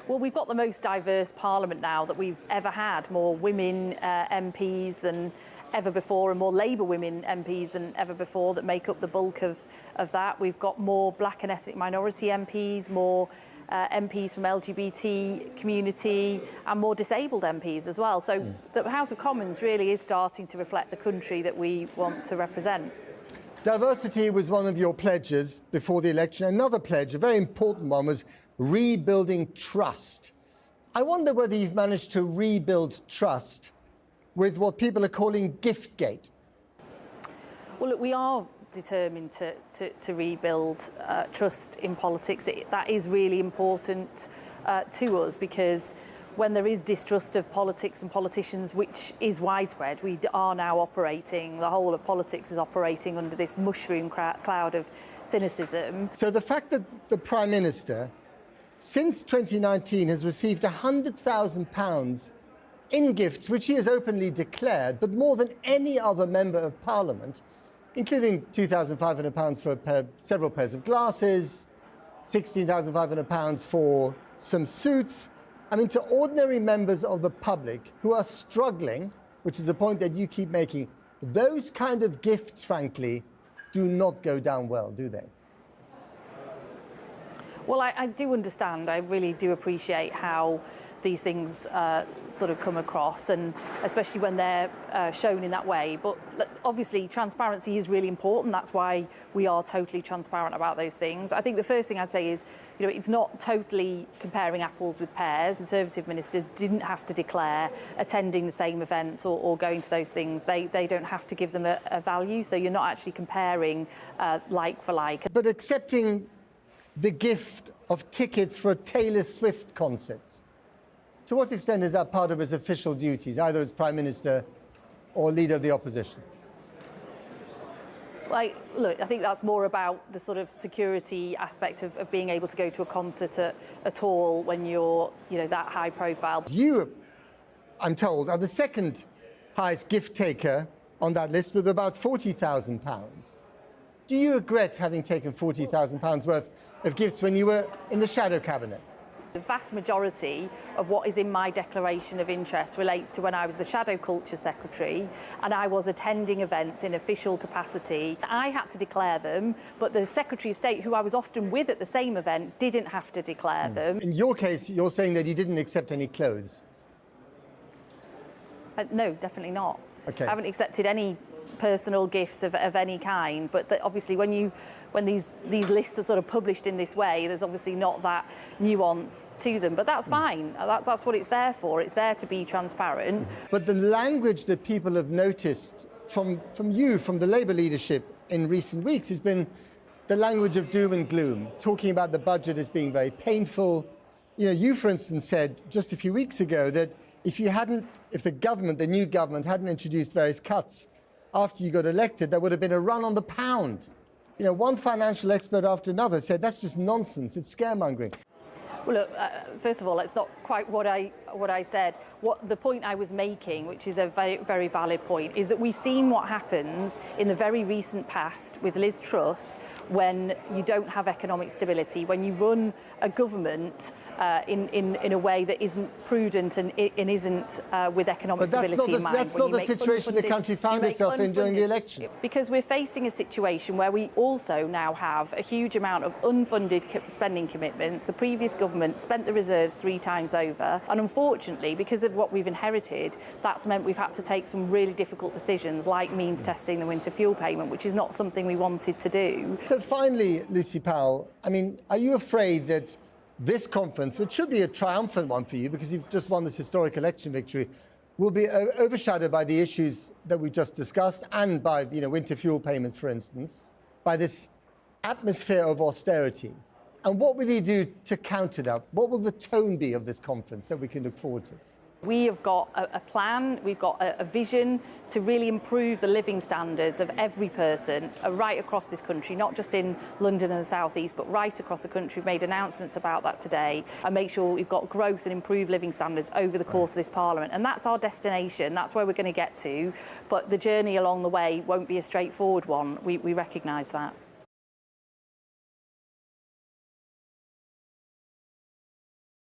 Well, we've got the most diverse parliament now that we've ever had, more women MPs than ever before and more Labour women MPs than ever before that make up the bulk of that. We've got more black and ethnic minority MPs, more MPs from LGBT community and more disabled MPs as well. So the House of Commons really is starting to reflect the country that we want to represent. Diversity was one of your pledges before the election. Another pledge, a very important one, was rebuilding trust. I wonder whether you've managed to rebuild trust with what people are calling Giftgate. Well, look, we are determined to rebuild trust in politics. That is really important to us, because when there is distrust of politics and politicians, which is widespread, we are now operating, the whole of politics is operating under this mushroom cloud of cynicism. So the fact that the Prime Minister, since 2019, has received £100,000 in gifts, which he has openly declared, but more than any other member of Parliament, including £2,500 for several pairs of glasses, £16,500 for some suits. I mean, to ordinary members of the public who are struggling, which is a point that you keep making, those kind of gifts, frankly, do not go down well, do they? Well, I do understand. I really do appreciate how these things sort of come across, and especially when they're shown in that way. But obviously, transparency is really important. That's why we are totally transparent about those things. I think the first thing I'd say is, you know, it's not totally comparing apples with pears. Conservative ministers didn't have to declare attending the same events or going to those things. They don't have to give them a value. So you're not actually comparing like for like. But accepting the gift of tickets for a Taylor Swift concerts, to what extent is that part of his official duties, either as Prime Minister or Leader of the Opposition? Like, look, I think that's more about the sort of security aspect of being able to go to a concert at all when you're, you know, that high profile. You, I'm told, are the second highest gift taker on that list with about £40,000. Do you regret having taken £40,000 worth of gifts when you were in the shadow cabinet? The vast majority of what is in my declaration of interest relates to when I was the Shadow Culture Secretary and I was attending events in official capacity. I had to declare them, but the Secretary of State, who I was often with at the same event, didn't have to declare them. In your case, you're saying that you didn't accept any clothes? No, definitely not. Okay. I haven't accepted any personal gifts of any kind, but obviously when these lists are sort of published in this way, there's obviously not that nuance to them, but that's fine. That's what it's there for. It's there to be transparent. But the language that people have noticed from you, from the Labour leadership in recent weeks, has been the language of doom and gloom, talking about the budget as being very painful. You know, you, for instance, said just a few weeks ago that if the new government hadn't introduced various cuts after you got elected, there would have been a run on the pound. You know, one financial expert after another said that's just nonsense, it's scaremongering. Well, look, first of all, it's not quite what I said. What the point I was making, which is a very, very valid point, is that we've seen what happens in the very recent past with Liz Truss when you don't have economic stability, when you run a government in a way that isn't prudent and isn't with economic stability in mind. That's not the situation the country found itself in during the election. Because we're facing a situation where we also now have a huge amount of unfunded spending commitments. The previous government spent the reserves 3 times over, and unfortunately, because of what we've inherited, that's meant we've had to take some really difficult decisions, like means testing the winter fuel payment, which is not something we wanted to do. So finally, Lucy Powell, I mean, are you afraid that this conference, which should be a triumphant one for you because you've just won this historic election victory, will be overshadowed by the issues that we just discussed and by, you know, winter fuel payments, for instance, by this atmosphere of austerity? And what will you do to counter that? What will the tone be of this conference that we can look forward to? We have got a plan, we've got a vision to really improve the living standards of every person right across this country, not just in London and the South East, but right across the country. We've made announcements about that today and make sure we've got growth and improved living standards over the course of this Parliament. And that's our destination, that's where we're going to get to. But the journey along the way won't be a straightforward one. We recognise that.